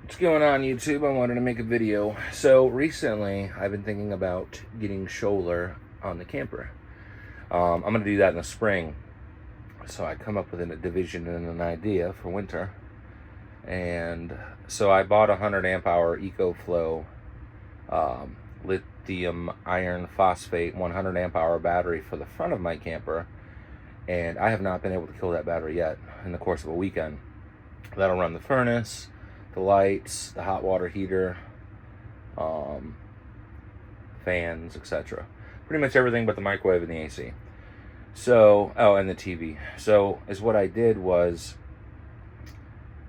What's going on, YouTube? I wanted to make a video. So recently I've been thinking about getting solar on the camper. I'm going to do that in the spring. So I come up with a division and an idea for winter. And so I bought a 100 amp hour ecoflow lithium iron phosphate 100 amp hour battery for the front of my camper. And I have not been able to kill that battery yet in the course of a weekend. That'll run the furnace, the lights, the hot water heater, fans, etc. Pretty much everything but the microwave and the AC. So, oh, and the TV. So, what I did was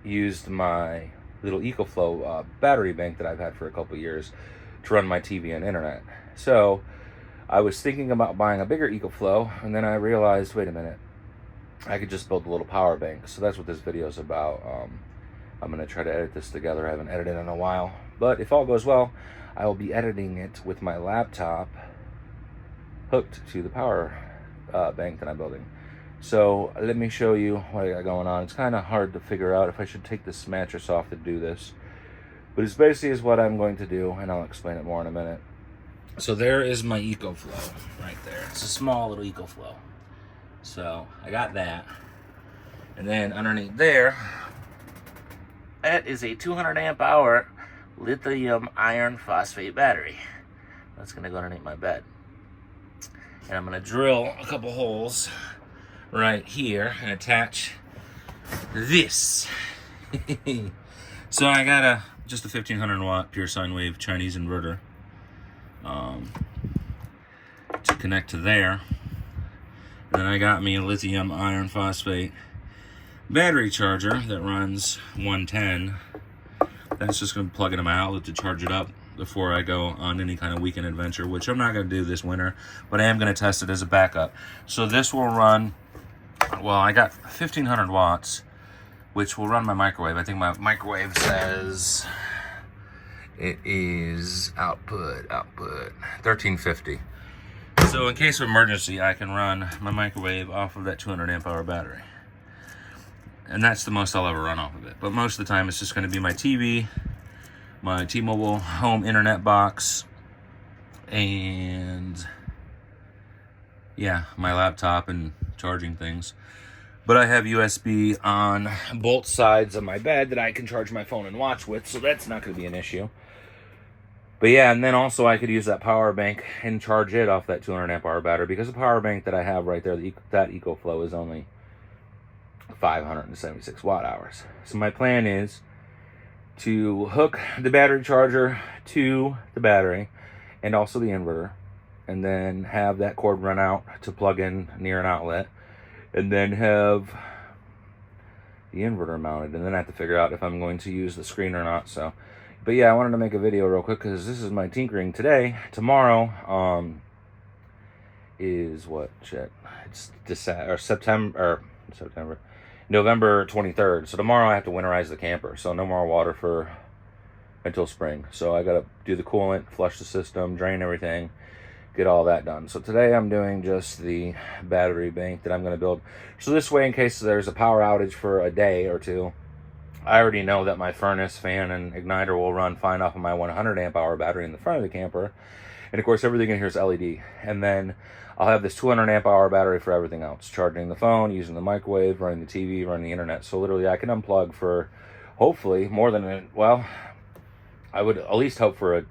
used my little ecoflow battery bank that I've had for a couple years to run my TV and internet. So, I was thinking about buying a bigger ecoflow, and then I realized, wait a minute, I could just build a little power bank. So that's what this video is about. I'm going to try to edit this together. I haven't edited in a while. But if all goes well, I will be editing it with my laptop hooked to the power bank that I'm building. So let me show you what I got going on. It's kind of hard to figure out if I should take this mattress off to do this. But it's basically is what I'm going to do, and I'll explain it more in a minute. So there is my ecoflow right there. It's a small little ecoflow. So I got that. And then underneath there, that is a 200 amp hour lithium iron phosphate battery. That's gonna go underneath my bed. And I'm gonna drill a couple holes right here and attach this. So I got just a 1500 watt pure sine wave Chinese inverter to connect to there. And then I got me a lithium iron phosphate battery charger that runs 110. That's just going to plug it in my outlet to charge it up before I go on any kind of weekend adventure, which I'm not going to do this winter, but I am going to test it as a backup. So this will run, well, I got 1500 watts, which will run my microwave. I think my microwave says it is output 1350. So in case of emergency, I can run my microwave off of that 200 amp hour battery. And that's the most I'll ever run off of it. But most of the time, it's just going to be my TV, my T-Mobile home internet box, and yeah, my laptop and charging things. But I have USB on both sides of my bed that I can charge my phone and watch with, so that's not going to be an issue. But yeah, and then also I could use that power bank and charge it off that 200 amp hour battery, because the power bank that I have right there, that ecoflow, is only 576 watt hours. So my plan is to hook the battery charger to the battery and also the inverter, and then have that cord run out to plug in near an outlet, and then have the inverter mounted, and then I have to figure out if I'm going to use the screen or not. So, but yeah, I wanted to make a video real quick because this is my tinkering today. Tomorrow is what shit? It's November 23rd. So tomorrow I have to winterize the camper. So no more water until spring. So I gotta do the coolant, flush the system, drain everything, get all that done. So today I'm doing just the battery bank that I'm gonna build. So this way, in case there's a power outage for a day or two, I already know that my furnace, fan, and igniter will run fine off of my 100 amp hour battery in the front of the camper. And of course, everything in here is LED. And then I'll have this 200 amp hour battery for everything else. Charging the phone, using the microwave, running the TV, running the internet. So literally I can unplug for hopefully more than, well, I would at least hope for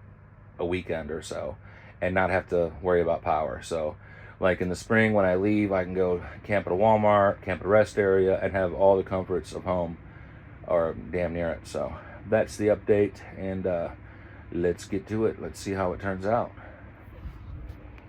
a weekend or so and not have to worry about power. So like in the spring when I leave, I can go camp at a Walmart, camp at a rest area, and have all the comforts of home, or damn near it. So that's the update, and let's get to it. Let's see how it turns out.